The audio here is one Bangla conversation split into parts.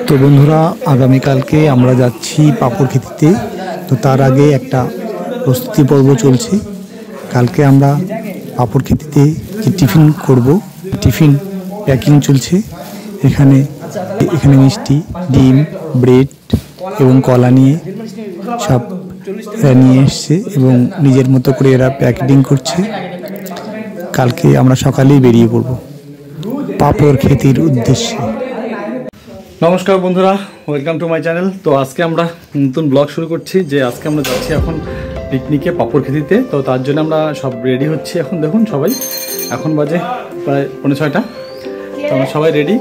তো বন্ধুরা, আগামীকালকে আমরা যাচ্ছি পাপড়খেতিতে। তো তার আগে একটা প্রস্তুতি পর্ব চলছে। কালকে আমরা পাপড়খেতিতে যে টিফিন করব, টিফিন প্যাকিং চলছে। এখানে মিষ্টি, ডিম, ব্রেড এবং কলা নিয়ে সব এরা নিয়ে এসছে এবং নিজের মতো করে এরা প্যাকেটিং করছে। কালকে আমরা সকালেই বেরিয়ে পড়ব পাপড়খেতির উদ্দেশ্যে। নমস্কার বন্ধুরা, ওয়েলকাম টু মাই চ্যানেল। তো আজকে আমরা নতুন ব্লগ শুরু করছি। যে আজকে আমরা যাচ্ছি এখন পিকনিকে পাপড়খেতিতে। তো তার জন্য আমরা সব রেডি হচ্ছি। এখন দেখুন সবাই, এখন বাজে প্রায় 5:45। তো আমরা সবাই রেডি।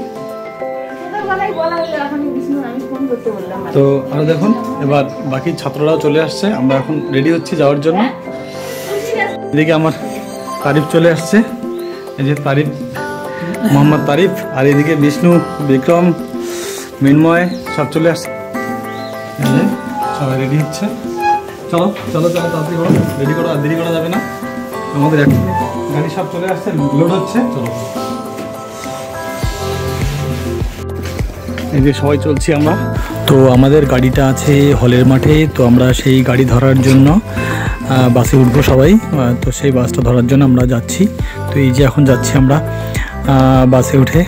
তো আরও দেখুন, এবার বাকি ছাত্ররাও চলে আসছে। আমরা এখন রেডি হচ্ছি যাওয়ার জন্য। এদিকে আমার তারিফ চলে আসছে, এই যে তারিফ, মোহাম্মদ তারিফ। আর এদিকে বিষ্ণু, বিক্রম, মিনময় সব চলে আসছে। সবাই রেডি হচ্ছে। চলো চলো চলো, তাড়াতাড়ি করো, রেডি করো, আর দেরি করা যাবে না। আমাদের এক গাড়ি সব চলে আসছে, লোড হচ্ছে। চলো, এই যে সবাই চলছি আমরা। তো আমাদের গাড়িটা আছে হলের মাঠে। তো আমরা সেই গাড়ি ধরার জন্য বাসে উঠবো সবাই। তো সেই বাসটা ধরার জন্য আমরা যাচ্ছি। তো এই যে এখন যাচ্ছি আমরা বাসে উঠে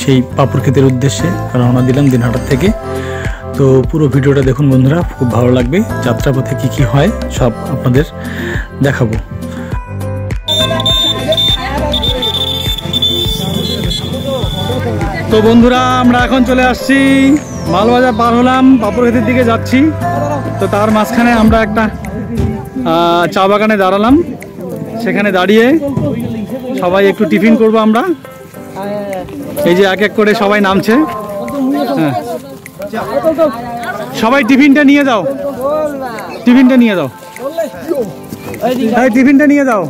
সেই পাপড়খেতের উদ্দেশ্যে রওনা দিলাম দিনহাটার থেকে। তো পুরো ভিডিওটা দেখুন বন্ধুরা, খুব ভালো লাগবে। যাত্রাপথে কি কি হয় সব আপনাদের দেখাবো। তো বন্ধুরা, আমরা এখন চলে আসছি মালবাজার পার হলাম, পাপড়খেতির দিকে যাচ্ছি। তো তার মাঝখানে আমরা একটা চা বাগানে দাঁড়ালাম। সেখানে দাঁড়িয়ে সবাই একটু টিফিন করব আমরা। এই যে এক এক করে সবাই নামছে। হ্যাঁ, সবাই টিফিনটা নিয়ে যাও, টিফিনটা নিয়ে যাও, টিফিনটা নিয়ে যাও।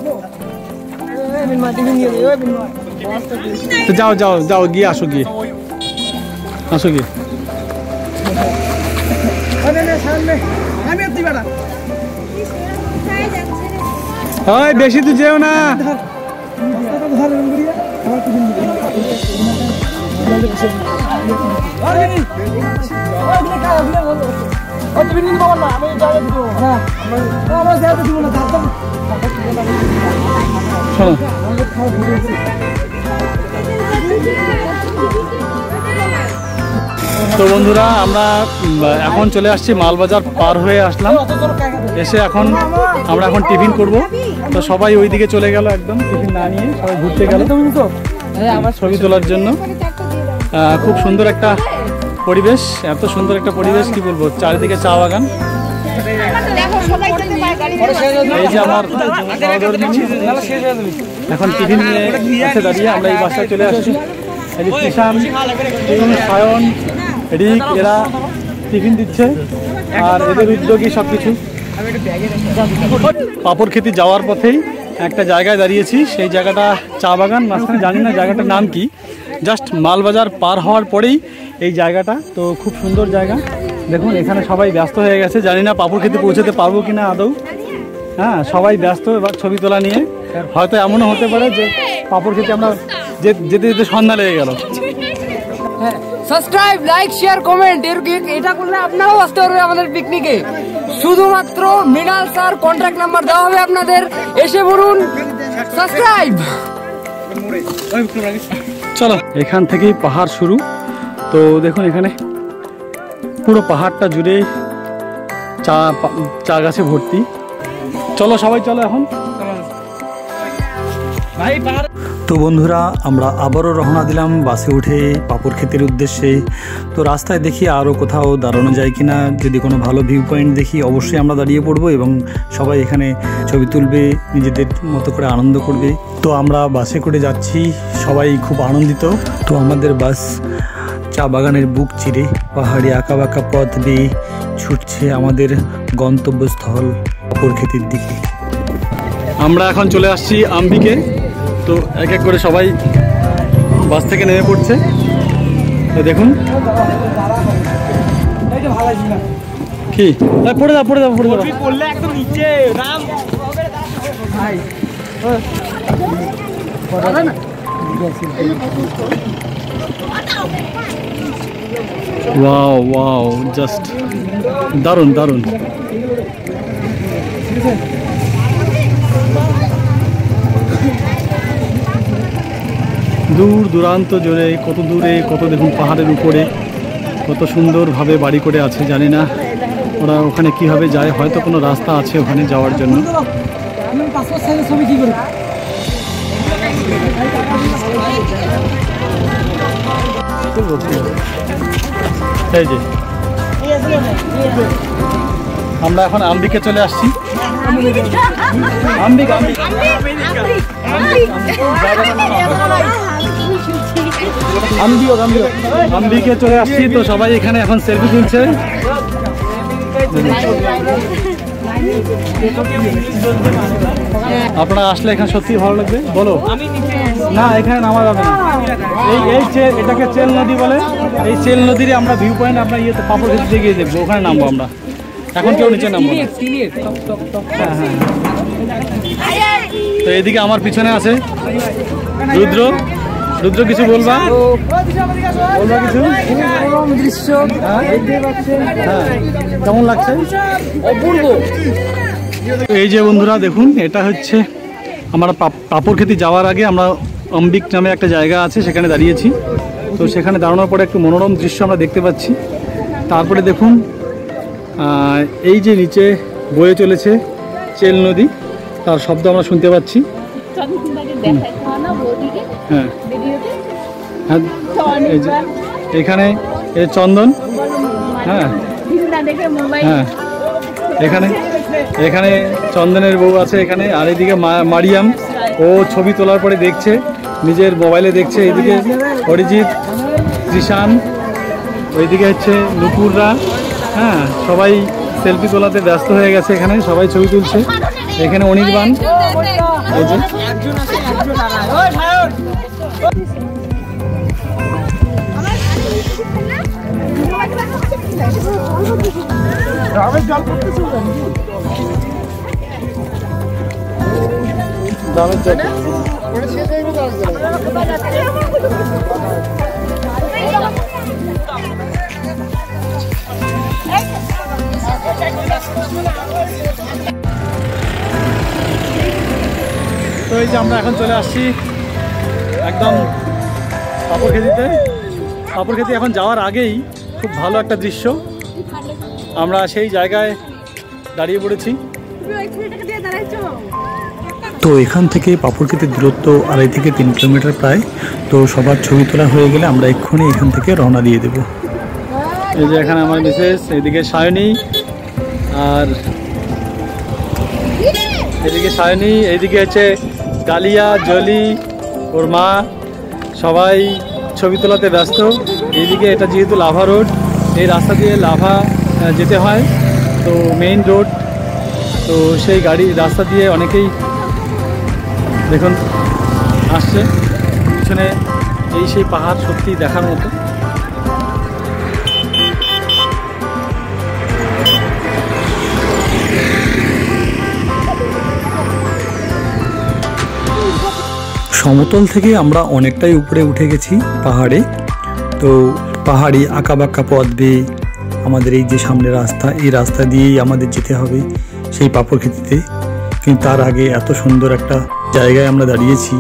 তো যাও যাও যাও, গিয়ে আসো, গিয়ে আসো, গিয়ে ওই বেশি তো যেও না। তো বন্ধুরা, আমরা এখন চলে আসছি মালবাজার পার হয়ে আসলাম। এসে এখন আমরা টিফিন করব। তো সবাই ওই দিকে চলে গেল, একদম টিফিন না নিয়ে সবাই ঘুরতে গেল আমার ছবি তোলার জন্য। খুব সুন্দর একটা পরিবেশ, এত সুন্দর একটা পরিবেশ কি বলবো, চারিদিকে চা বাগান। এই যে আমার এখন টিফিন নিয়ে এসে দাঁড়িয়ে আমরা এই বাসায় চলে আসছি। এই যে কিষান, সায়ন, রিক, এরা টিফিন দিচ্ছে আর এদের উদ্যোগী সব কিছু। পাপড়খেতি যাওয়ার পথেই একটা জায়গায় দাঁড়িয়েছি। সেই জায়গাটা চা বাগান, মাঝখানে জানি না জায়গাটার নাম কি। জাস্ট মালবাজার পার হওয়ার পরেই এই জায়গাটা। তো খুব সুন্দর জায়গা। দেখুন এখানে সবাই ব্যস্ত হয়ে গেছে, জানি না পাপড়খেতি পৌঁছাতে পারবো কিনা আদৌ। হ্যাঁ, সবাই ব্যস্ত এবার ছবি তোলা নিয়ে। হয়তো এমনও হতে পারে যে পাপড়খেতি আমরা যেতে যেতে সন্ধ্যা লেগে গেল। সাবস্ক্রাইব, লাইক, শেয়ার, কমেন্ট এটা করলে আপনারাও আসতে পারবেন আমাদের পিকনিকে। শুধুমাত্র মৃণাল স্যার কন্ট্যাক্ট নাম্বার দেওয়া হবে আপনাদের, এসে বলুন সাবস্ক্রাইব। চলো, এখান থেকেই পাহাড় শুরু। তো দেখুন এখানে পুরো পাহাড়টা জুড়ে চা গাছে ভর্তি। চলো সবাই চলো এখন। তো বন্ধুরা, আমরা আবারও রওনা দিলাম বাসে উঠে পাপড়খেতির উদ্দেশ্যে। তো রাস্তায় দেখি আরও কোথাও দাঁড়ানো যায় কিনা, যদি কোনো ভালো ভিউ পয়েন্ট দেখি অবশ্যই আমরা দাঁড়িয়ে পড়বো এবং সবাই এখানে ছবি তুলবে, নিজেদের মতো করে আনন্দ করবে। তো আমরা বাসে করে যাচ্ছি, সবাই খুব আনন্দিত। তো আমাদের বাস চা বাগানের বুক চিরে পাহাড়ি আঁকাবাঁকা পথ বেয়ে ছুটছে আমাদের গন্তব্যস্থল পাপড়খেতির দিকে। আমরা এখন চলে আসছি আম্বিকে। তো এক এক করে সবাই বাস থেকে নেমে পড়ছে। তো দেখুন কি পড়ে যাও, পড়ে যাও, পড়ে যাও, পড়লে একদম নিচে রাম ভাই। ওয়াও ওয়াও, জাস্ট দারুণ দারুণ। দূর দূরান্ত জুড়ে, কত দূরে কত দেখুন পাহাড়ের উপরে কত সুন্দরভাবে বাড়ি করে আছে। জানি না ওরা ওখানে কিভাবে যায়, হয়তো কোনো রাস্তা আছে ওখানে যাওয়ার জন্য। এই যে আমরা এখন আম্বিকে চলে আসছি। আম্বিকে চলে আসছি, তো সবাই এখানে এখন সেলফি তুলছে। আপনারা আসলে এখানে সত্যি ভালো লাগবে। বলো না, এখানে নামা যাবে না। এটাকে চেল নদী বলে। এই চেল নদীর আমরা ভিউ পয়েন্ট আপনার ইয়েতে পাপড় খেতে গিয়ে দেখবো, ওখানে নামবো আমরা। এখন কেউ নিচে নামবো। হ্যাঁ হ্যাঁ। তো এইদিকে আমার পিছনে আছে রুদ্র। রুদ্র কিছু বলবা? বলবা কিছু? দৃশ্য কেমন লাগছে? অপূর্ব। এই যে বন্ধুরা দেখুন, এটা হচ্ছে আমরা পাপড়খেতি যাওয়ার আগে আমরা অম্বিক নামে একটা জায়গা আছে সেখানে দাঁড়িয়েছি। তো সেখানে দাঁড়ানোর পরে একটু মনোরম দৃশ্য আমরা দেখতে পাচ্ছি। তারপরে দেখুন এই যে নিচে বয়ে চলেছে চেল নদী, তার শব্দ আমরা শুনতে পাচ্ছি। হ্যাঁ হ্যাঁ, এই যে এখানে এই চন্দন। হ্যাঁ হ্যাঁ, এখানে এখানে চন্দনের বউ আছে এখানে। আর এদিকে মারিয়াম, ও ছবি তোলার পরে দেখছে, নিজের মোবাইলে দেখছে। এইদিকে অরিজিৎ, কৃষাণ, ওইদিকে হচ্ছে নুপুররা। হ্যাঁ, সবাই সেলফি তোলাতে ব্যস্ত হয়ে গেছে, এখানে সবাই ছবি তুলছে। এখানে অনির্বাণ, এই যে তো এই যে আমরা এখন চলে আসছি একদম পাপড়খেতিতে। পাপড়খেতি এখন যাওয়ার আগেই খুব ভালো একটা দৃশ্য, আমরা সেই জায়গায় দাঁড়িয়ে পড়েছি। তো এখান থেকে পাপড়খেতির দূরত্ব 2.5 থেকে 3 কিলোমিটার প্রায়। তো সবার ছবি তোলা হয়ে গেলে আমরা এক্ষুনি এখান থেকে রওনা দিয়ে দেব। এই যে এখানে আমার মিসেস, এদিকে সায়নী, আর এদিকে সায়নী, এইদিকে হচ্ছে গালিয়া, জলি, ওর মা, সবাই ছবি তোলাতে ব্যস্ত। এইদিকে এটা যেহেতু লাভা রোড, এই রাস্তা দিয়ে লাভা যেতে হয়, তো মেইন রোড। তো সেই রাস্তা দিয়ে অনেকেই দেখুন আসছে। পিছনে এই সেই পাহাড় সত্যি দেখার মতো। সমতল থেকে আমরা অনেকটাই উপরে উঠে গেছি পাহাড়ে। তো পাহাড়ি আঁকাবাঁকা পথ বেয়ে আমাদের এই যে সামনে রাস্তা, এই রাস্তা দিয়েই আমাদের যেতে হবে সেই পাপড়খেতিতে। কিন্তু তার আগে এত সুন্দর একটা জায়গায় আমরা দাঁড়িয়েছি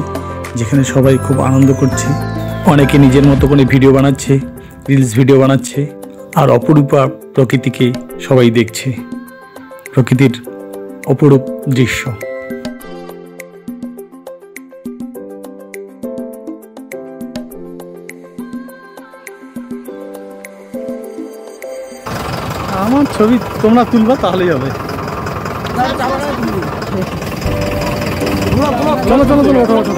যেখানে সবাই খুব আনন্দ করছে। অনেকে নিজের মতো করে ভিডিও বানাচ্ছে, রিলস ভিডিও বানাচ্ছে, আর অপরূপা প্রকৃতিকে সবাই দেখছে, প্রকৃতির অপরূপ দৃশ্য। আমার ছবি তোমরা তুলবা তাহলেই হবে। চলো চলো চলো, ওঠো ওঠো।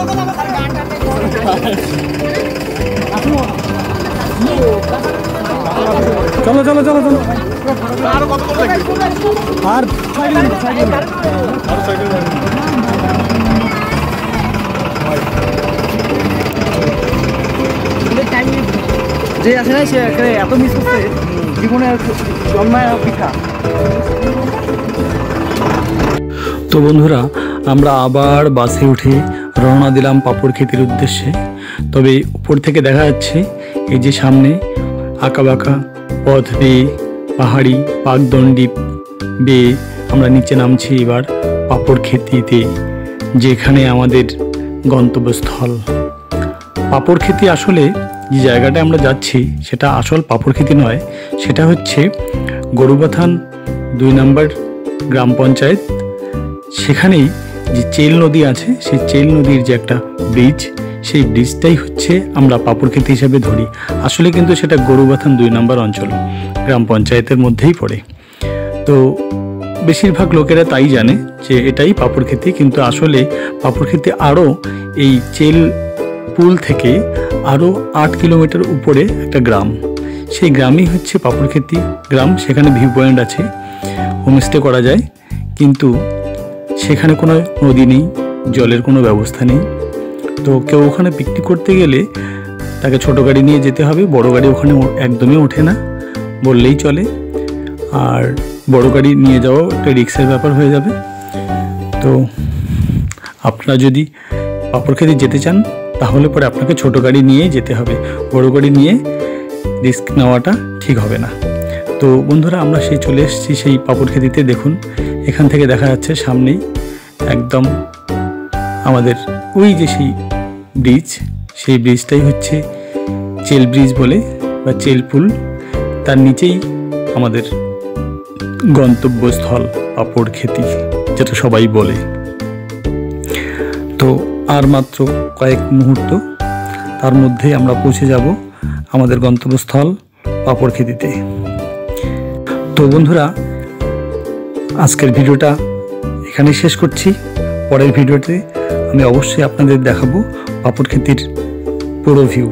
চলো চলো চলো চলো। আর যে আছে না, সে এত মিস করছে জীবনে জন্মায় অপেক্ষা। তো বন্ধুরা, আমরা আবার বাসে উঠে রওনা দিলাম পাপড়খেতির উদ্দেশ্যে। তবে উপর থেকে দেখা যাচ্ছে এই যে সামনে আঁকাবাঁকা পথ বেয়ে পাহাড়ি পাকদণ্ডী বেয়ে আমরা নিচে নামছি এবার পাপড়খেতিতে, যেখানে আমাদের গন্তব্যস্থল। পাপড়খেতি আসলে যে জায়গাটা আমরা যাচ্ছি সেটা আসল পাপড়খেতি নয়, সেটা হচ্ছে গরুবাথান 2 নম্বর গ্রাম পঞ্চায়েত। সেখানেই যে চেল নদী আছে, সেই চেল নদীর যে একটা ব্রিজ, সেই ব্রিজটাই হচ্ছে আমরা পাপড়খেতি হিসাবে ধরি। আসলে কিন্তু সেটা গরুবাথান 2 নম্বর অঞ্চল গ্রাম পঞ্চায়েতের মধ্যেই পড়ে। তো বেশিরভাগ লোকেরা তাই জানে যে এটাই পাপড়খেতি, কিন্তু আসলে পাপড়খেতি আরও এই চেল পুল থেকে আরও 8 কিলোমিটার উপরে একটা গ্রাম, সেই গ্রামই হচ্ছে পাপড়খেতি গ্রাম। সেখানে ভিউ পয়েন্ট আছে, হোমস্টে করা যায়, কিন্তু সেখানে কোনো নদী নেই, জলের কোনো ব্যবস্থা নেই। তো কেউ ওখানে পিকনিক করতে গেলে তাকে ছোট গাড়ি নিয়ে যেতে হবে, বড় গাড়ি ওখানে একদমই ওঠে না বললেই চলে। আর বড় গাড়ি নিয়ে যাওয়াও একটা রিক্সের ব্যাপার হয়ে যাবে। তো আপনারা যদি পাপড়খেতি যেতে চান তাহলে পরে আপনাকে ছোট গাড়ি নিয়েই যেতে হবে, বড় গাড়ি নিয়ে রিস্ক নেওয়াটা ঠিক হবে না। তো বন্ধুরা, আমরা চলে এসেছি সেই পাপড়খেতিতে। দেখুন, এখান থেকে দেখা যাচ্ছে সামনেই একদম আমাদের ওই যে সেই ব্রিজ, সেই ব্রিজটাই হচ্ছে চেল ব্রিজ বলে বা চেল পুল। তার নিচেই আমাদের গন্তব্যস্থল পাপড়খেতি, যেটা সবাই বলে। তো আর মাত্র কয়েক মুহূর্ত, তার মধ্যে আমরা পৌঁছে যাব আমাদের গন্তব্যস্থল পাপড়খেতিতে। তো বন্ধুরা, আজকের ভিডিওটা এখানেই শেষ করছি। পরের ভিডিওতে আমি অবশ্যই আপনাদের দেখাবো পাপড়খেতির পুরো ভিউ।